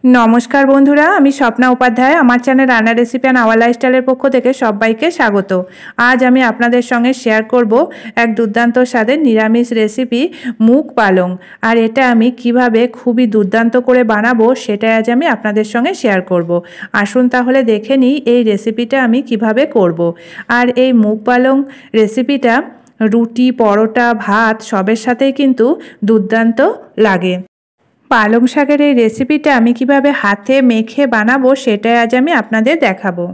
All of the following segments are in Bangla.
नमस्कार बंधुरा आमी स्वप्ना उपाध्याय आमार चैनल रान्ना रेसिपि एंड आवर लाइफस्टाइलेर पक्ष थेके सबाइके स्वागत। आज आमी आपनादेर संगे शेयर करब एक दुर्दान्त स्वादेर निरामिष रेसिपि मुग पालং। और एटा आमी किभाबे खूबई दुर्दान्त करे बानाबो सेटाई आज आमी आपनादेर संगे शेयर करब। आसुन ताहले देखे निई एई रेसिपिटा आमी किभाबे करब। और एई मुग पालং रेसिपिटा रुटी परोटा भात सबेर साथेई किन्तु दुर्दान्त लागे। पालং शाकेर এই রেসিপিটা আমি কিভাবে হাতে মেখে বানাবো সেটাই আজ আমি আপনাদের দেখাবো।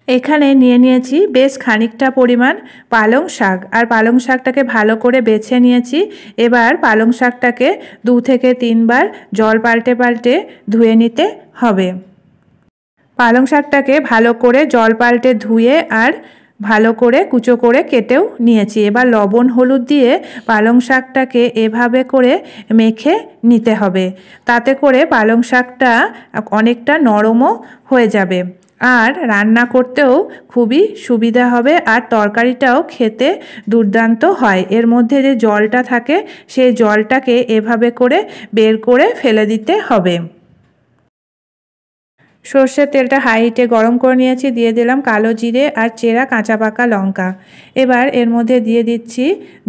এখানে নিয়ে নিয়েছি বেশ খানিকটা পরিমাণ পালং শাক আর পালং শাকটাকে ভালো করে বেছে নিয়েছি। এবার পালং শাকটাকে 2 থেকে 3 বার জল পাল্টে পাল্টে ধুয়ে নিতে হবে। পালং শাকটাকে ভালো করে জল পাল্টে ধুয়ে আর ভালো করে কুচো করে কেটেও নিয়েছি। এবার লবণ হলুদ দিয়ে পালং শাকটাকে এভাবে করে মেখে নিতে হবে, তাতে করে পালং শাকটা অনেকটা নরমও হয়ে যাবে আর রান্না করতেও খুবই সুবিধা হবে আর তরকারিটাও খেতে দুর্দান্ত হয়। এর মধ্যে যে জলটা থাকে সেই জলটাকে এভাবে করে বের করে ফেলে দিতে হবে। সর্ষের তেলটা হাই হিটে গরম করে নিয়েছি, দিয়ে দিলাম কালো জিরে আর চেরা কাঁচা পাকা লঙ্কা। এবার এর মধ্যে দিয়ে দিচ্ছি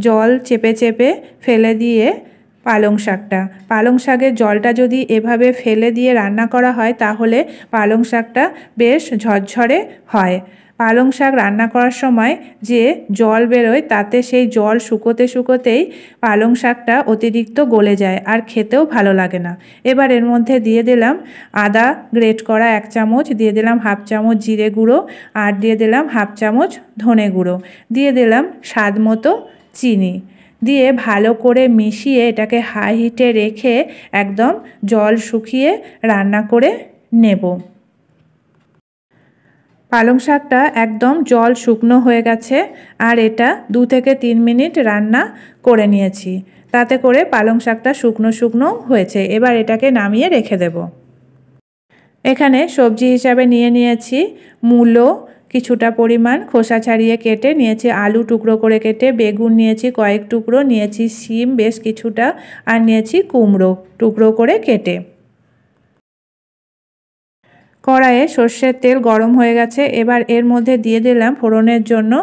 জল চেপে চেপে ফেলে দিয়ে পালং শাকটা। পালং শাকের জলটা যদি এভাবে ফেলে দিয়ে রান্না করা হয় তাহলে পালং শাকটা বেশ ঝরঝরে হয়। পালং শাক রান্না করার সময় যে জল বেরোয় তাতে সেই জল শুকোতে শুকোতেই পালং শাকটা অতিরিক্ত গলে যায় আর খেতেও ভালো লাগে না। এবার এর মধ্যে দিয়ে দিলাম আদা গ্রেট করা 1 চামচ, দিয়ে দিলাম হাফ চামচ জিরে গুঁড়ো আর দিয়ে দিলাম হাফ চামচ ধনে গুঁড়ো, দিয়ে দিলাম স্বাদ মতো চিনি, দিয়ে ভালো করে মিশিয়ে এটাকে হাই হিটে রেখে একদম জল শুকিয়ে রান্না করে নেব। পালং শাকটা একদম জল শুকনো হয়ে গেছে আর এটা 2 থেকে 3 মিনিট রান্না করে নিয়েছি, তাতে করে পালং শাকটা শুকনো শুকনো হয়েছে। এবার এটাকে নামিয়ে রেখে দেব। এখানে সবজি হিসাবে নিয়ে নিয়েছি মূলো কিছুটা পরিমাণ খোসা ছাড়িয়ে কেটে নিয়েছি, আলু টুকরো করে কেটে, বেগুন নিয়েছি কয়েক টুকরো, নিয়েছি শিম বেশ কিছুটা আর নিয়েছি কুমড়ো টুকরো করে কেটে। কড়াইয়ে সর্ষের তেল গরম হয়ে গেছে। এবার এর মধ্যে দিয়ে দিলাম ফোড়নের জন্য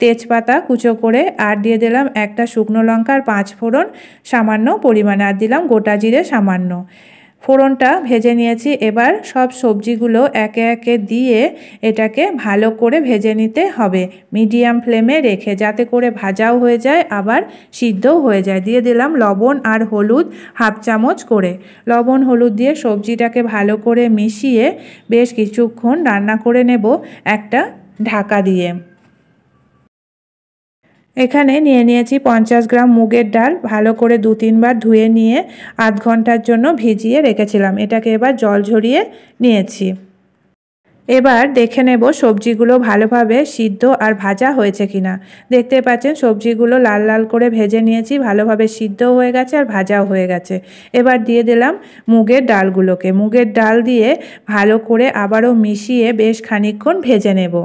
তেজপাতা কুচো করে আর দিয়ে দিলাম একটা শুকনো লঙ্কা আর 5 ফোড়ন সামান্য পরিমাণে আর দিলাম গোটা জিরে সামান্য। ফোড়নটা ভেজে নিয়েছি। এবার সব সবজিগুলো একে একে দিয়ে এটাকে ভালো করে ভেজে নিতে হবে মিডিয়াম ফ্লেমে রেখে, যাতে করে ভাজাও হয়ে যায় আবার সিদ্ধও হয়ে যায়। দিয়ে দিলাম লবণ আর হলুদ হাফ চামচ করে। লবণ হলুদ দিয়ে সবজিটাকে ভালো করে মিশিয়ে বেশ কিছুক্ষণ রান্না করে নেব একটা ঢাকা দিয়ে। এখানে নিয়ে নিয়েছি 50 গ্রাম মুগের ডাল, ভালো করে 2-3 বার ধুয়ে নিয়ে আধ ঘন্টার জন্য ভিজিয়ে রেখেছিলাম। এটাকে এবার জল ঝরিয়ে নিয়েছি। এবার দেখে নেব সবজিগুলো ভালোভাবে সিদ্ধ আর ভাজা হয়েছে কিনা। দেখতে পাচ্ছেন সবজিগুলো লাল লাল করে ভেজে নিয়েছি, ভালোভাবে সিদ্ধও হয়ে গেছে আর ভাজাও হয়ে গেছে। এবার দিয়ে দিলাম মুগের ডালগুলোকে। মুগের ডাল দিয়ে ভালো করে আবারও মিশিয়ে বেশ খানিকক্ষণ ভেজে নেব।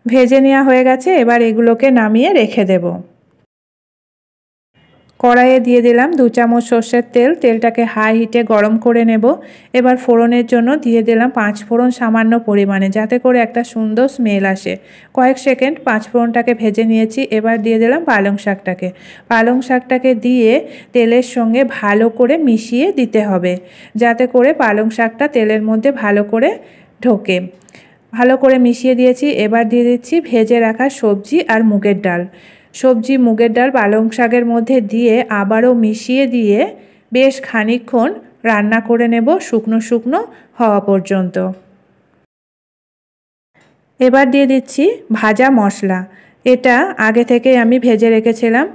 ভেজে নেওয়া হয়ে গেছে, এবার এগুলোকে নামিয়ে রেখে দেব। কড়াইয়ে দিয়ে দিলাম 2 চামচ সর্ষের তেল, তেলটাকে হাই হিটে গরম করে নেব। এবার ফোড়নের জন্য দিয়ে দিলাম 5 ফোড়ন সামান্য পরিমাণে, যাতে করে একটা সুন্দর স্মেল আসে। কয়েক সেকেন্ড 5 ফোড়নটাকে ভেজে নিয়েছি। এবার দিয়ে দিলাম পালং শাকটাকে। পালং শাকটাকে দিয়ে তেলের সঙ্গে ভালো করে মিশিয়ে দিতে হবে, যাতে করে পালং শাকটা তেলের মধ্যে ভালো করে ঢোকে। ভালো করে মিশিয়ে দিয়েছি। এবার দিয়ে দিচ্ছি ভেজে রাখা সবজি আর মুগের ডাল। সবজি মুগের ডাল পালং শাকের মধ্যে দিয়ে আবারও মিশিয়ে দিয়ে বেশ খানিকক্ষণ রান্না করে নেব শুকনো শুকনো হওয়া পর্যন্ত। এবার দিয়ে দিচ্ছি ভাজা মশলা। এটা আগে থেকে আমি ভেজে রেখেছিলাম।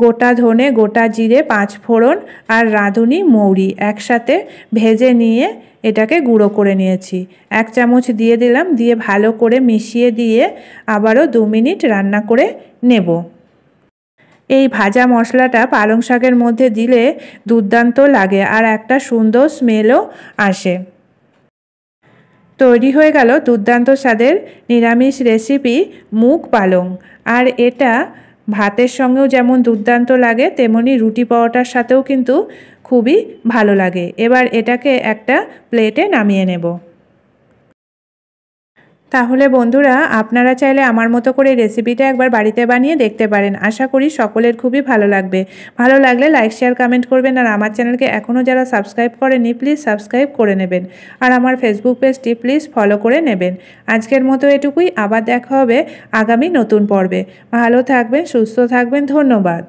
গোটা ধনে গোটা জিরে 5 ফোড়ন আর রাঁধুনি মৌরি একসাথে ভেজে নিয়ে এটাকে গুঁড়ো করে নিয়েছি। 1 চামচ দিয়ে দিলাম, দিয়ে ভালো করে মিশিয়ে দিয়ে আবারও 2 মিনিট রান্না করে নেব। এই ভাজা মশলাটা পালং শাকের মধ্যে দিলে দুর্দান্ত লাগে আর একটা সুন্দর স্মেলও আসে। তৈরি হয়ে গেল দুর্দান্ত স্বাদের নিরামিষ রেসিপি মুগ পালং। আর এটা ভাতের সঙ্গেও যেমন দুর্দান্ত লাগে তেমনি রুটি পরোটার সাথেও কিন্তু খুবই ভালো লাগে। এবার এটাকে একটা প্লেটে নামিয়ে নেব। তাহলে বন্ধুরা, আপনারা চাইলে আমার মতো করে রেসিপিটা একবার বাড়িতে বানিয়ে দেখতে পারেন। আশা করি সকলের খুবই ভালো লাগবে। ভালো লাগলে লাইক, শেয়ার, কমেন্ট করবেন। আর আমার চ্যানেলকে এখনও যারা সাবস্ক্রাইব করেননি প্লিজ সাবস্ক্রাইব করে নেবেন। আর আমার ফেসবুক পেজটি প্লিজ ফলো করে নেবেন। আজকের মতো এটুকুই। আবার দেখা হবে আগামী নতুন পর্বে। ভালো থাকবেন, সুস্থ থাকবেন। ধন্যবাদ।